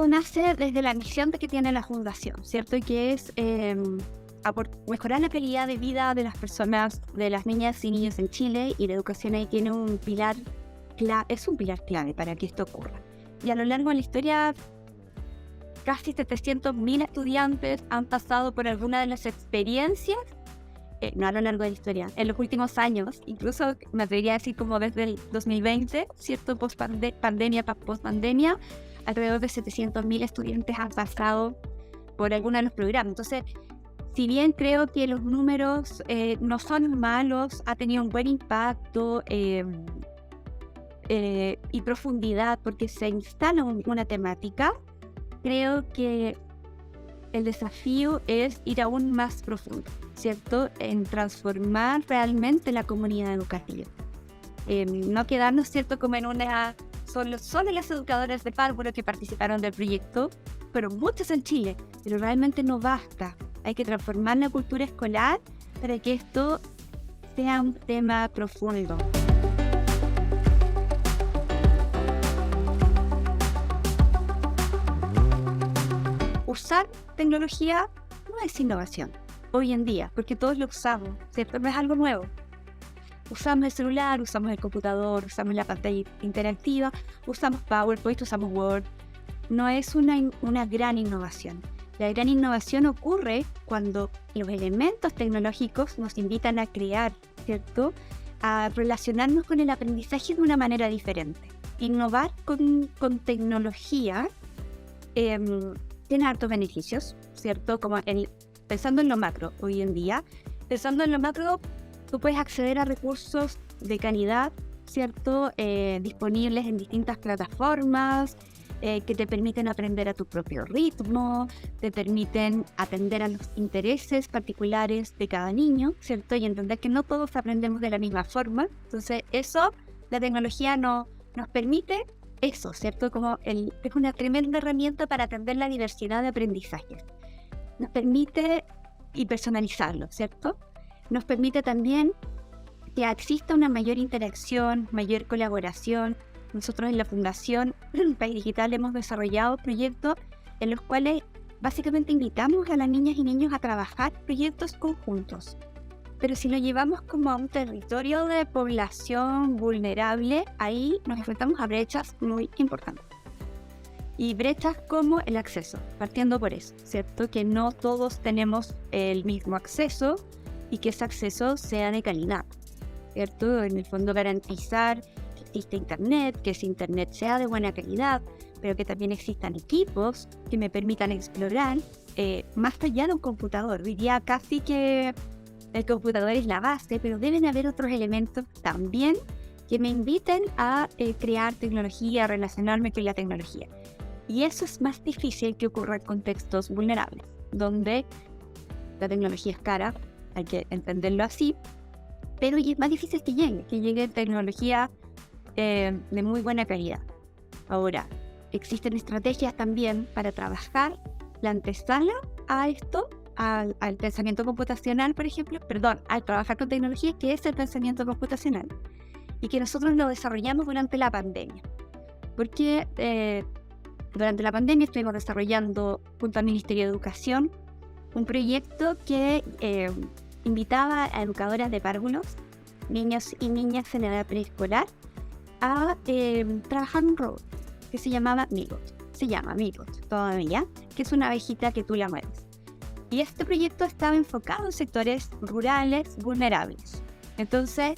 esto nace desde la misión que tiene la fundación, ¿cierto? Que es mejorar la calidad de vida de las personas, de las niñas y niños en Chile, y la educación ahí tiene un pilar clave para que esto ocurra. Y a lo largo de la historia, casi 700.000 estudiantes han pasado por alguna de las experiencias, no a lo largo de la historia, en los últimos años, incluso me atrevería a decir como desde el 2020, ¿cierto? Post-pandemia, alrededor de 700.000 estudiantes han pasado por alguno de los programas. Entonces, si bien creo que los números no son malos, ha tenido un buen impacto y profundidad porque se instala una temática, creo que el desafío es ir aún más profundo, ¿cierto? En transformar realmente la comunidad educativa. No quedarnos, ¿cierto?, como en una... Solo las educadoras de párvulo que participaron del proyecto, pero muchas en Chile, pero realmente no basta. Hay que transformar la cultura escolar para que esto sea un tema profundo. Usar tecnología no es innovación hoy en día, porque todos lo usamos, ¿cierto? No es algo nuevo. Usamos el celular, usamos el computador, usamos la pantalla interactiva, usamos PowerPoint, usamos Word. No es una gran innovación. La gran innovación ocurre cuando los elementos tecnológicos nos invitan a crear, ¿cierto? A relacionarnos con el aprendizaje de una manera diferente. Innovar con tecnología tiene hartos beneficios, ¿cierto? Como pensando en lo macro hoy en día. Pensando en lo macro, tú puedes acceder a recursos de calidad, ¿cierto? Disponibles en distintas plataformas que te permiten aprender a tu propio ritmo, te permiten atender a los intereses particulares de cada niño, ¿cierto? Y entender que no todos aprendemos de la misma forma. Entonces, eso, la tecnología nos permite eso, ¿cierto? Es una tremenda herramienta para atender la diversidad de aprendizajes. Nos permite y personalizarlo, ¿cierto? Nos permite también que exista una mayor interacción, mayor colaboración. Nosotros en la Fundación País Digital hemos desarrollado proyectos en los cuales básicamente invitamos a las niñas y niños a trabajar proyectos conjuntos. Pero si lo llevamos como a un territorio de población vulnerable, ahí nos enfrentamos a brechas muy importantes. Y brechas como el acceso, partiendo por eso, ¿cierto? Que no todos tenemos el mismo acceso y que ese acceso sea de calidad, ¿cierto? En el fondo garantizar que exista internet, que ese internet sea de buena calidad, pero que también existan equipos que me permitan explorar más allá de un computador. Diría casi que el computador es la base, pero deben haber otros elementos también que me inviten a crear tecnología, a relacionarme con la tecnología. Y eso es más difícil que ocurra en contextos vulnerables, donde la tecnología es cara, hay que entenderlo así, pero es más difícil que llegue tecnología de muy buena calidad. Ahora, existen estrategias también para trabajar la antesala a esto, al pensamiento computacional, por ejemplo, al trabajar con tecnología, que es el pensamiento computacional, y que nosotros lo desarrollamos durante la pandemia. Porque durante la pandemia estuvimos desarrollando, junto al Ministerio de Educación, un proyecto que invitaba a educadoras de párvulos, niños y niñas en edad preescolar, a trabajar un robot que se llama Migot. Se llama Migot todavía, que es una abejita que tú la mueves. Y este proyecto estaba enfocado en sectores rurales vulnerables. Entonces,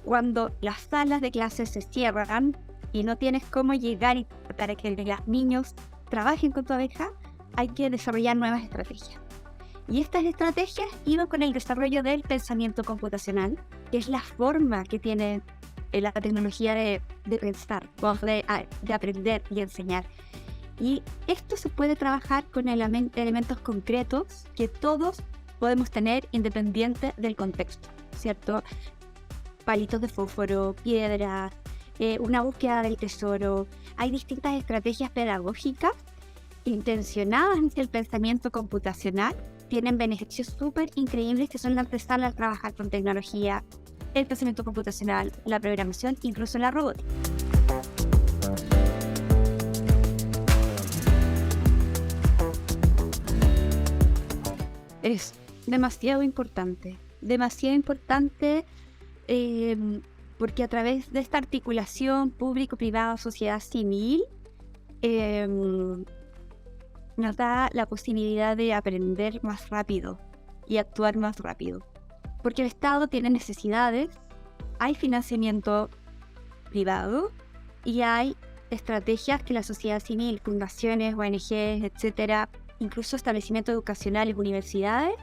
cuando las salas de clases se cierran y no tienes cómo llegar para que los niños trabajen con tu abeja, hay que desarrollar nuevas estrategias. Y estas estrategias iban con el desarrollo del pensamiento computacional, que es la forma que tiene la tecnología de pensar, de aprender y enseñar. Y esto se puede trabajar con elementos concretos que todos podemos tener independiente del contexto, ¿cierto? Palitos de fósforo, piedras, una búsqueda del tesoro. Hay distintas estrategias pedagógicas intencionadas en el pensamiento computacional. Tienen beneficios súper increíbles que son la antesala al trabajar con tecnología, el pensamiento computacional, la programación, incluso la robótica. es demasiado importante, porque a través de esta articulación público-privada, sociedad civil, nos da la posibilidad de aprender más rápido y actuar más rápido. Porque el Estado tiene necesidades, hay financiamiento privado y hay estrategias que la sociedad civil, fundaciones, ONGs, etcétera, incluso establecimientos educacionales, universidades,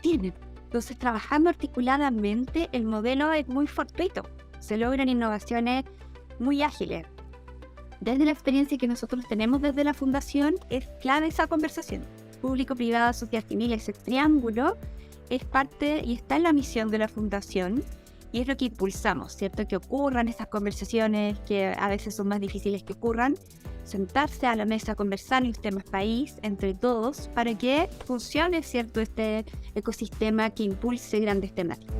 tienen. Entonces, trabajando articuladamente, el modelo es muy fortuito. Se logran innovaciones muy ágiles. Desde la experiencia que nosotros tenemos desde la Fundación, es clave esa conversación. Público, privada, sociedad civil, ese triángulo es parte y está en la misión de la Fundación y es lo que impulsamos, ¿cierto? Que ocurran estas conversaciones que a veces son más difíciles que ocurran, sentarse a la mesa a conversar en los temas país entre todos para que funcione, ¿cierto? Este ecosistema que impulse grandes temáticas.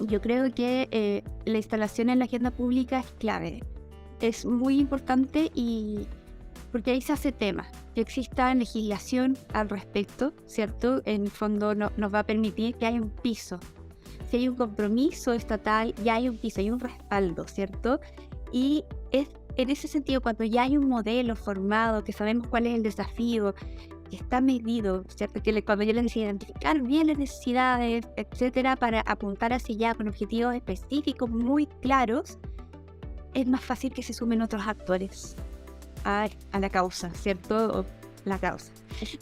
Yo creo que la instalación en la agenda pública es clave. Es muy importante y porque ahí se hace tema, que exista legislación al respecto, ¿cierto? En el fondo nos va a permitir que haya un piso. Si hay un compromiso estatal, ya hay un piso, hay un respaldo, ¿cierto? Y es en ese sentido, cuando ya hay un modelo formado, que sabemos cuál es el desafío, que está medido, ¿cierto? Que cuando yo les decía identificar bien las necesidades, etcétera, para apuntar hacia allá con objetivos específicos muy claros, es más fácil que se sumen otros actores a la causa, ¿cierto? La causa.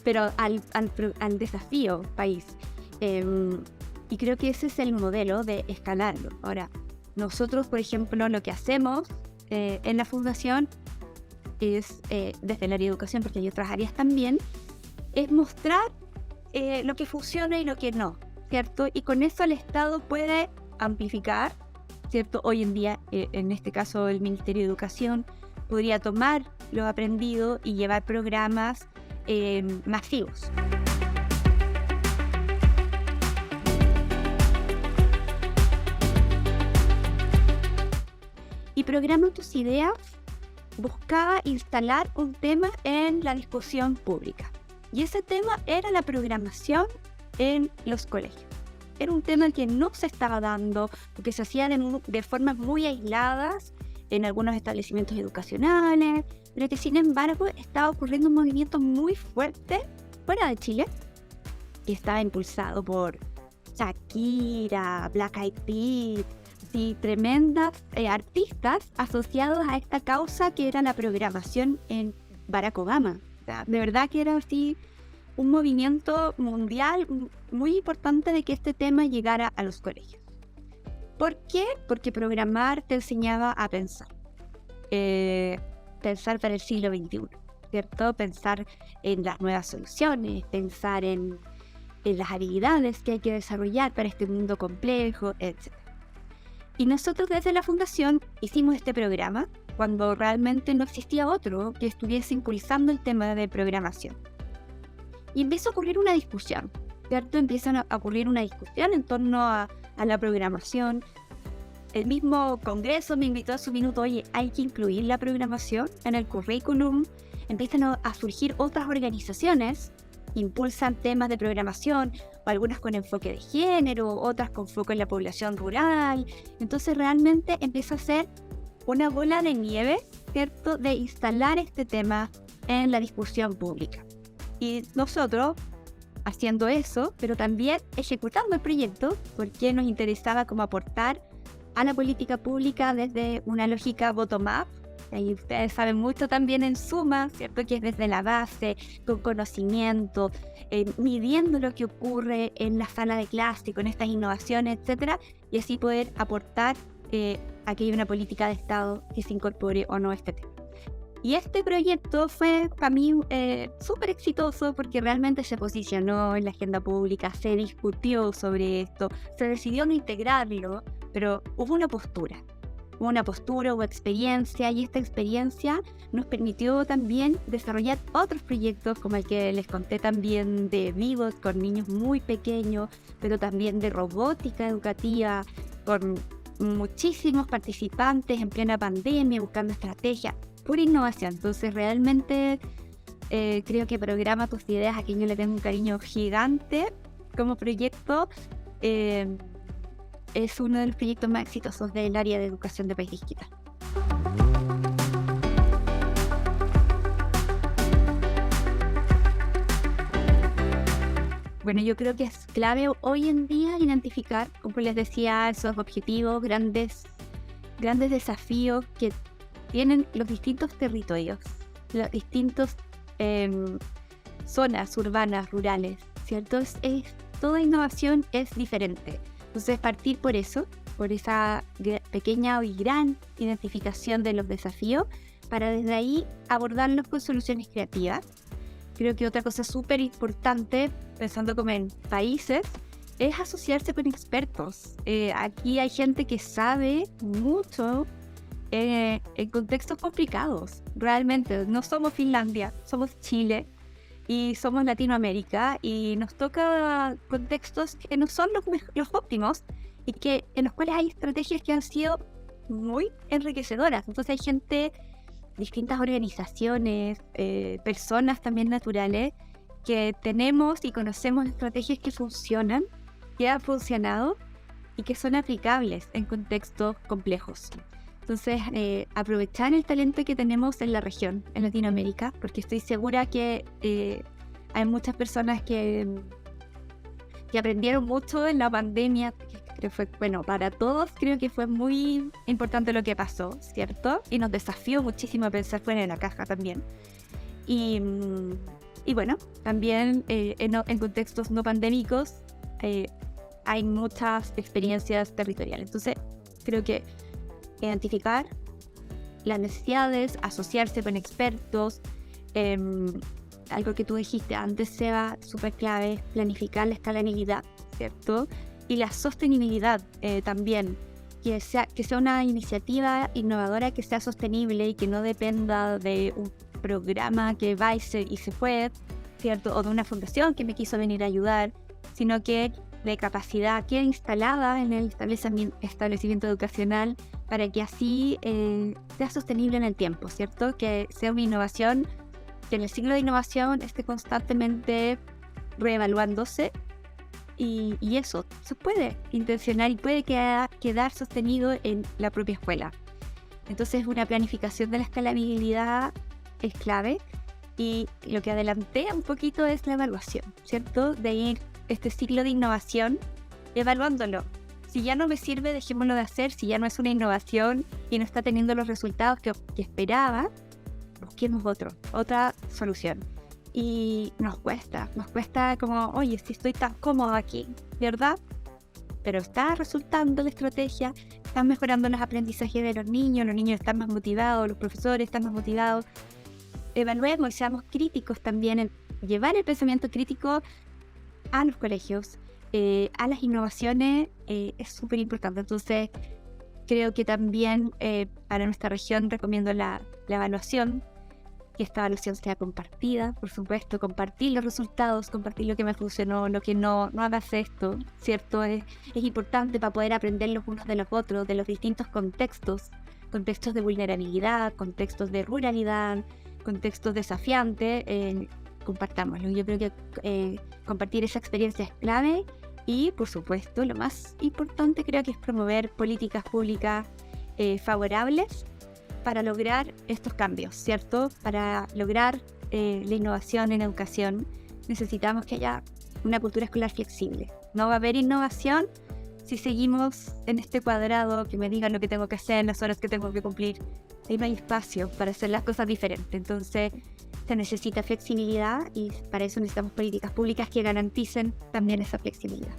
Pero al desafío país. Y creo que ese es el modelo de escalarlo. Ahora, nosotros, por ejemplo, lo que hacemos en la Fundación es, desde el área de educación, porque hay otras áreas también, es mostrar lo que funciona y lo que no, ¿cierto? Y con eso el Estado puede amplificar, ¿cierto? Hoy en día, en este caso el Ministerio de Educación, podría tomar lo aprendido y llevar programas masivos. Y Programa Tus Ideas buscaba instalar un tema en la discusión pública. Y ese tema era la programación en los colegios. Era un tema que no se estaba dando, porque se hacía de formas muy aisladas en algunos establecimientos educacionales, pero que sin embargo estaba ocurriendo un movimiento muy fuerte fuera de Chile, que estaba impulsado por Shakira, Black Eyed Peas, y tremendas artistas asociados a esta causa que era la programación en Barack Obama. O sea, de verdad que era así un movimiento mundial muy importante de que este tema llegara a los colegios. ¿Por qué? Porque programar te enseñaba a pensar. Pensar para el siglo XXI, ¿cierto? Pensar en las nuevas soluciones, pensar en las habilidades que hay que desarrollar para este mundo complejo, etc. Y nosotros desde la Fundación hicimos este programa cuando realmente no existía otro que estuviese impulsando el tema de programación. Y empieza a ocurrir una discusión, ¿cierto? Empieza a ocurrir una discusión en torno a la programación. El mismo Congreso me invitó a su minuto, oye, hay que incluir la programación en el currículum. Empiezan a surgir otras organizaciones que impulsan temas de programación, o algunas con enfoque de género, otras con foco en la población rural. Entonces realmente empieza a ser una bola de nieve, ¿cierto?, de instalar este tema en la discusión pública. Y nosotros haciendo eso, pero también ejecutando el proyecto, porque nos interesaba como aportar a la política pública desde una lógica bottom-up. Y ustedes saben mucho también en Suma, ¿cierto?, que es desde la base, con conocimiento, midiendo lo que ocurre en la sala de clase, con estas innovaciones, etcétera, y así poder aportar a que haya una política de Estado que se incorpore o no este tema. Y este proyecto fue para mí súper exitoso porque realmente se posicionó en la agenda pública, se discutió sobre esto, se decidió no integrarlo, pero hubo una postura, hubo experiencia, y esta experiencia nos permitió también desarrollar otros proyectos como el que les conté también de vivos con niños muy pequeños, pero también de robótica educativa con muchísimos participantes en plena pandemia buscando estrategias, pura innovación. Entonces realmente creo que Programa Tus Ideas, a quien yo le tengo un cariño gigante como proyecto, es uno de los proyectos más exitosos del área de educación de País Digital. Bueno, yo creo que es clave hoy en día identificar, como les decía, esos objetivos, grandes desafíos que tienen los distintos territorios, las distintas zonas urbanas, rurales, ¿cierto? Toda innovación es diferente. Entonces, partir por eso, por esa pequeña y gran identificación de los desafíos, para desde ahí abordarlos con soluciones creativas. Creo que otra cosa súper importante, pensando como en países, es asociarse con expertos. Aquí hay gente que sabe mucho en contextos complicados. Realmente, no somos Finlandia, somos Chile y somos Latinoamérica, y nos toca contextos que no son los óptimos y en los cuales hay estrategias que han sido muy enriquecedoras. Entonces hay gente, distintas organizaciones, personas también naturales, que tenemos y conocemos estrategias que funcionan, que han funcionado y que son aplicables en contextos complejos. Entonces, aprovechar el talento que tenemos en la región, en Latinoamérica, porque estoy segura que hay muchas personas que aprendieron mucho en la pandemia. Que fue, bueno, para todos creo que fue muy importante lo que pasó, ¿cierto? Y nos desafió muchísimo a pensar fuera de la caja también. Y bueno, también en contextos no pandémicos hay muchas experiencias territoriales. Entonces, creo que identificar las necesidades, asociarse con expertos, algo que tú dijiste antes, Seba, súper clave, planificar la escalabilidad, ¿cierto? Y la sostenibilidad también, que sea una iniciativa innovadora que sea sostenible y que no dependa de un programa que va y se fue, ¿cierto? O de una fundación que me quiso venir a ayudar, sino que de capacidad quede instalada en el establecimiento educacional para que así sea sostenible en el tiempo, ¿cierto? Que sea una innovación, que en el ciclo de innovación esté constantemente reevaluándose. Y eso se puede intencionar y puede quedar sostenido en la propia escuela. Entonces, una planificación de la escalabilidad es clave, y lo que adelanté un poquito es la evaluación, ¿cierto? De ir este ciclo de innovación evaluándolo. Si ya no me sirve, dejémoslo de hacer. Si ya no es una innovación y no está teniendo los resultados que esperaba, busquemos otra solución. Y nos cuesta como, oye, si estoy tan cómodo aquí, ¿verdad? Pero está resultando la estrategia, están mejorando los aprendizajes de los niños están más motivados, los profesores están más motivados. Evaluemos y seamos críticos también, en llevar el pensamiento crítico a los colegios, a las innovaciones, es súper importante. Entonces, creo que también para nuestra región recomiendo la evaluación, que esta evaluación sea compartida, por supuesto, compartir los resultados, compartir lo que me funcionó, lo que no hagas esto, ¿cierto? Es importante para poder aprender los unos de los otros, de los distintos contextos de vulnerabilidad, contextos de ruralidad, contextos desafiantes, compartámoslo. Yo creo que compartir esa experiencia es clave, y, por supuesto, lo más importante creo que es promover políticas públicas favorables para lograr estos cambios, ¿cierto? Para lograr la innovación en educación, necesitamos que haya una cultura escolar flexible. No va a haber innovación si seguimos en este cuadrado que me digan lo que tengo que hacer, las horas que tengo que cumplir. Ahí no hay espacio para hacer las cosas diferentes. Entonces, se necesita flexibilidad, y para eso necesitamos políticas públicas que garanticen también esa flexibilidad.